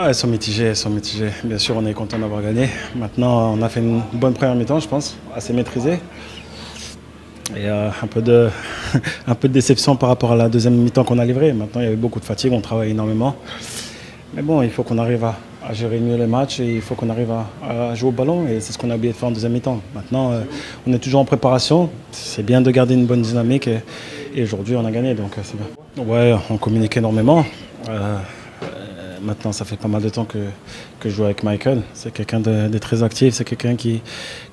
Ah, elles sont mitigées, elles sont mitigées. Bien sûr, on est content d'avoir gagné. Maintenant, on a fait une bonne première mi-temps, je pense, assez maîtrisée. Et un peu de déception par rapport à la deuxième mi-temps qu'on a livrée. Maintenant, il y avait beaucoup de fatigue, on travaille énormément. Mais bon, il faut qu'on arrive à gérer mieux les matchs et il faut qu'on arrive à jouer au ballon. Et c'est ce qu'on a oublié de faire en deuxième mi-temps. Maintenant, on est toujours en préparation. C'est bien de garder une bonne dynamique. Et aujourd'hui, on a gagné, donc c'est bien. Ouais, on communique énormément. Maintenant, ça fait pas mal de temps que je joue avec Michael. C'est quelqu'un de très actif, c'est quelqu'un qui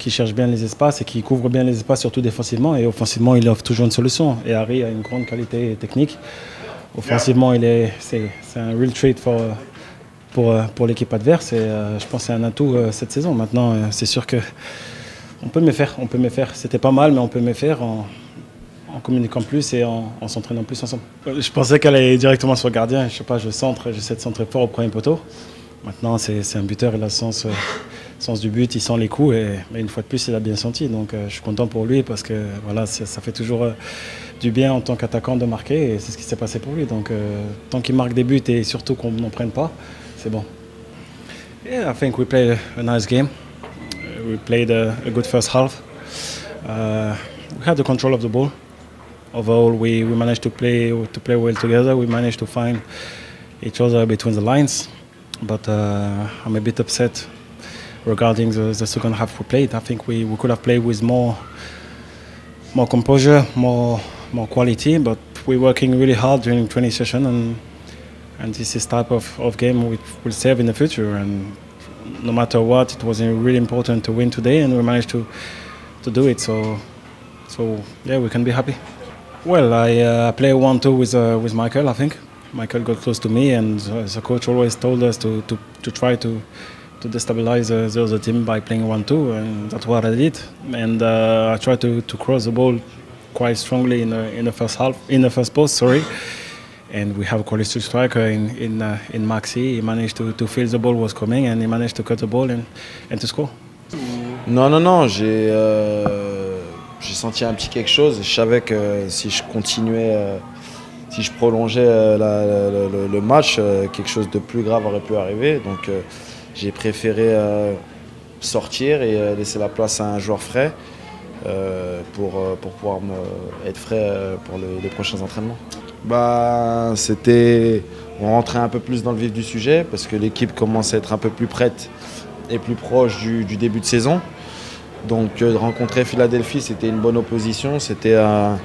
cherche bien les espaces et qui couvre bien les espaces, surtout défensivement. Et offensivement, il offre toujours une solution. Et Harry a une grande qualité technique. Offensivement, c'est un real treat pour l'équipe adverse. Et je pense que c'est un atout cette saison. Maintenant, c'est sûr qu'on peut mieux faire. On peut mieux faire. C'était pas mal, mais on peut mieux faire en communiquant plus et en s'entraînant plus ensemble. Je pensais qu'elle allait directement sur le gardien. Je sais pas, j'essaie de centrer fort au premier poteau. Maintenant, c'est un buteur, il a le sens du but, il sent les coups mais une fois de plus, il a bien senti. Donc je suis content pour lui parce que voilà, ça fait toujours du bien en tant qu'attaquant de marquer et c'est ce qui s'est passé pour lui. Donc tant qu'il marque des buts et surtout qu'on n'en prenne pas, c'est bon. Yeah, I think we played a nice game. We played a good first half. We had the control of the ball. Overall, we managed to play well together. We managed to find each other between the lines. But I'm a bit upset regarding the second half we played. I think we could have played with more composure, more quality. But we're working really hard during training session, and this is type of game which will serve in the future. And no matter what, it was really important to win today, and we managed to do it. So yeah, we can be happy. Well, I play 1-2 with Michael, I think. Michael got close to me, and the coach always told us to try to destabilize the other team by playing 1-2, and that's what I did. And I tried to cross the ball quite strongly in the first half, in the first post, sorry. And we have a quality striker in Maxi. He managed to feel the ball was coming, and he managed to cut the ball and to score. Non, j'ai senti un petit quelque chose. Je savais que si je continuais, si je prolongeais le match, quelque chose de plus grave aurait pu arriver. Donc j'ai préféré sortir et laisser la place à un joueur frais pour pouvoir être frais pour les prochains entraînements. On rentrait un peu plus dans le vif du sujet parce que l'équipe commence à être un peu plus prête et plus proche du début de saison. Donc rencontrer Philadelphie, c'était une bonne opposition, c'était un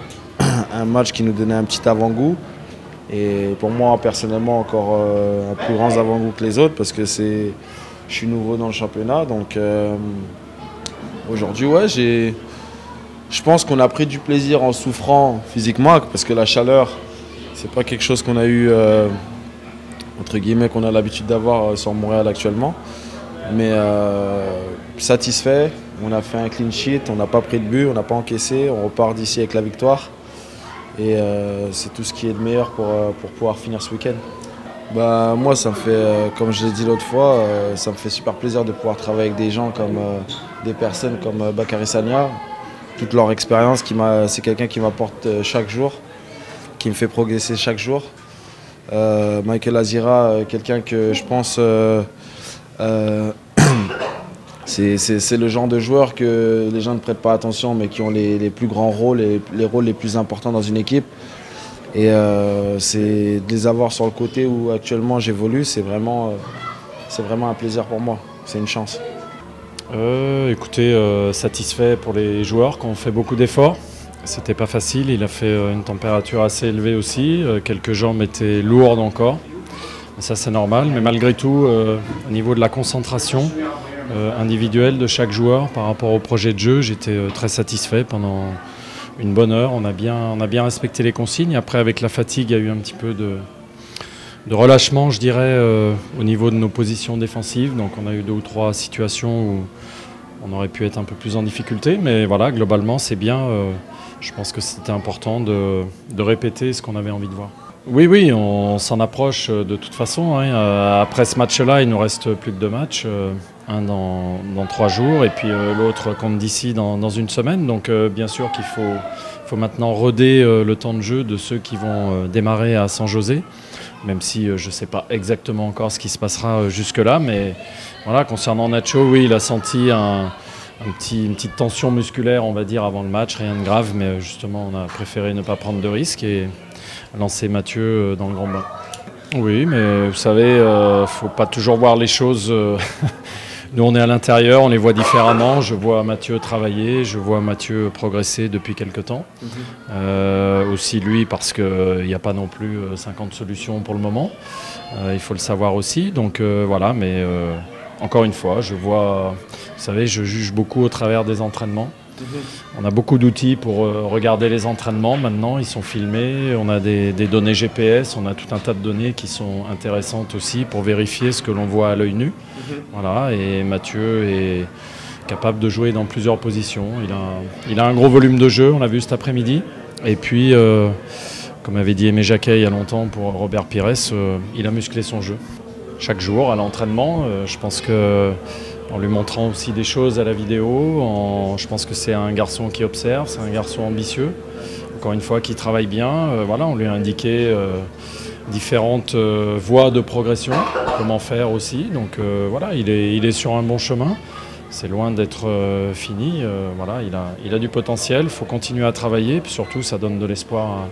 match qui nous donnait un petit avant-goût. Et pour moi, personnellement, encore un plus grand avant-goût que les autres parce que je suis nouveau dans le championnat. Donc aujourd'hui, ouais, je pense qu'on a pris du plaisir en souffrant physiquement parce que la chaleur, c'est pas quelque chose qu'on a eu, entre guillemets, qu'on a l'habitude d'avoir sur Montréal actuellement. Mais satisfait. On a fait un clean sheet, on n'a pas pris de but, on n'a pas encaissé, on repart d'ici avec la victoire. Et c'est tout ce qui est de meilleur pour pouvoir finir ce week-end. Moi, ça me fait, comme je l'ai dit l'autre fois, ça me fait super plaisir de pouvoir travailler avec des gens comme des personnes comme Bakary Sagna. Toute leur expérience, c'est quelqu'un qui m'apporte chaque jour, qui me fait progresser chaque jour. Michael Azira, quelqu'un que je pense... C'est le genre de joueur que les gens ne prêtent pas attention, mais qui ont les plus grands rôles, les rôles les plus importants dans une équipe. Et c'est de les avoir sur le côté où actuellement j'évolue, c'est vraiment un plaisir pour moi. C'est une chance. Écoutez, satisfait pour les joueurs qui ont fait beaucoup d'efforts. C'était pas facile, il a fait une température assez élevée aussi. Quelques jambes étaient lourdes encore. Ça c'est normal, mais malgré tout, au niveau de la concentration individuelle de chaque joueur par rapport au projet de jeu, j'étais très satisfait pendant une bonne heure. On a bien respecté les consignes. Après, avec la fatigue, il y a eu un petit peu de relâchement, je dirais, au niveau de nos positions défensives. Donc on a eu 2 ou 3 situations où on aurait pu être un peu plus en difficulté, mais voilà, globalement c'est bien. Je pense que c'était important de répéter ce qu'on avait envie de voir. Oui, on s'en approche de toute façon. Après ce match-là, il nous reste plus que 2 matchs, un dans 3 jours et puis l'autre contre DC dans une semaine. Donc bien sûr qu'il faut maintenant roder le temps de jeu de ceux qui vont démarrer à San José. même si je ne sais pas exactement encore ce qui se passera jusque-là. Mais voilà, concernant Nacho, oui, il a senti une petite tension musculaire, on va dire, avant le match, rien de grave, mais justement, on a préféré ne pas prendre de risques et lancer Mathieu dans le grand bain. Oui, mais vous savez, il ne faut pas toujours voir les choses. Nous, on est à l'intérieur, on les voit différemment. Je vois Mathieu travailler, je vois Mathieu progresser depuis quelques temps. Aussi lui, parce qu'il n'y a pas non plus 50 solutions pour le moment. Il faut le savoir aussi. Donc voilà, mais encore une fois, je vois, vous savez, je juge beaucoup au travers des entraînements. On a beaucoup d'outils pour regarder les entraînements maintenant, ils sont filmés, on a des données GPS, on a tout un tas de données qui sont intéressantes aussi pour vérifier ce que l'on voit à l'œil nu. Voilà, et Mathieu est capable de jouer dans plusieurs positions, il a un gros volume de jeu, on l'a vu cet après-midi. Et puis, comme avait dit Aimé Jacquet il y a longtemps pour Robert Pires, il a musclé son jeu. Chaque jour à l'entraînement, je pense que en lui montrant aussi des choses à la vidéo. Je pense que c'est un garçon qui observe, c'est un garçon ambitieux, encore une fois qui travaille bien. Voilà, on lui a indiqué différentes voies de progression, comment faire aussi. Donc voilà, il est sur un bon chemin. C'est loin d'être fini. Voilà, il a du potentiel, il faut continuer à travailler. Puis surtout, ça donne de l'espoir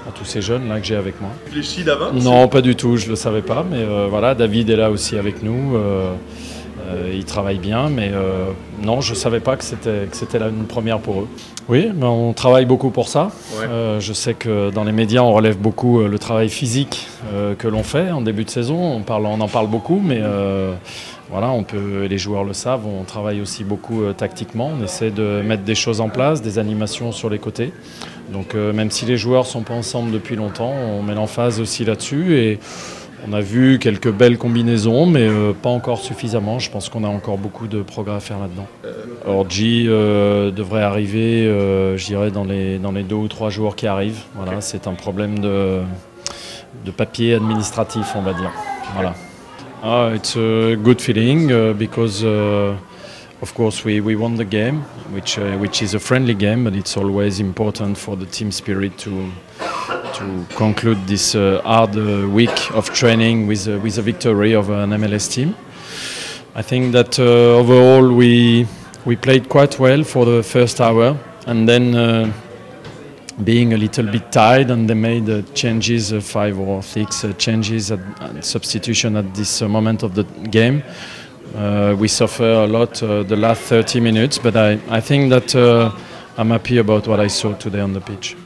à tous ces jeunes là que j'ai avec moi. Tu réfléchis d'avance? Non, pas du tout, je ne le savais pas. Mais voilà, David est là aussi avec nous. Il travaille bien, mais non, je ne savais pas que c'était là une première pour eux. Oui, mais on travaille beaucoup pour ça. Ouais. Je sais que dans les médias, on relève beaucoup le travail physique que l'on fait en début de saison. On en parle beaucoup, mais voilà, les joueurs le savent, on travaille aussi beaucoup tactiquement. On essaie de mettre des choses en place, des animations sur les côtés. Donc même si les joueurs ne sont pas ensemble depuis longtemps, on met l'emphase aussi là-dessus. Et on a vu quelques belles combinaisons, mais pas encore suffisamment. Je pense qu'on a encore beaucoup de progrès à faire là-dedans. Orji devrait arriver, je dirais, dans les 2 ou 3 jours qui arrivent. Voilà, okay. C'est un problème de papier administratif, on va dire. Voilà. It's a good feeling because, of course, we won the game, which is a friendly game, but it's always important for the team spirit to conclude this hard week of training with a victory of an MLS team. I think that overall we played quite well for the first hour, and then being a little bit tired, and they made changes, 5 or 6 changes and substitution at this moment of the game. We suffer a lot the last 30 minutes, but I think that I'm happy about what I saw today on the pitch.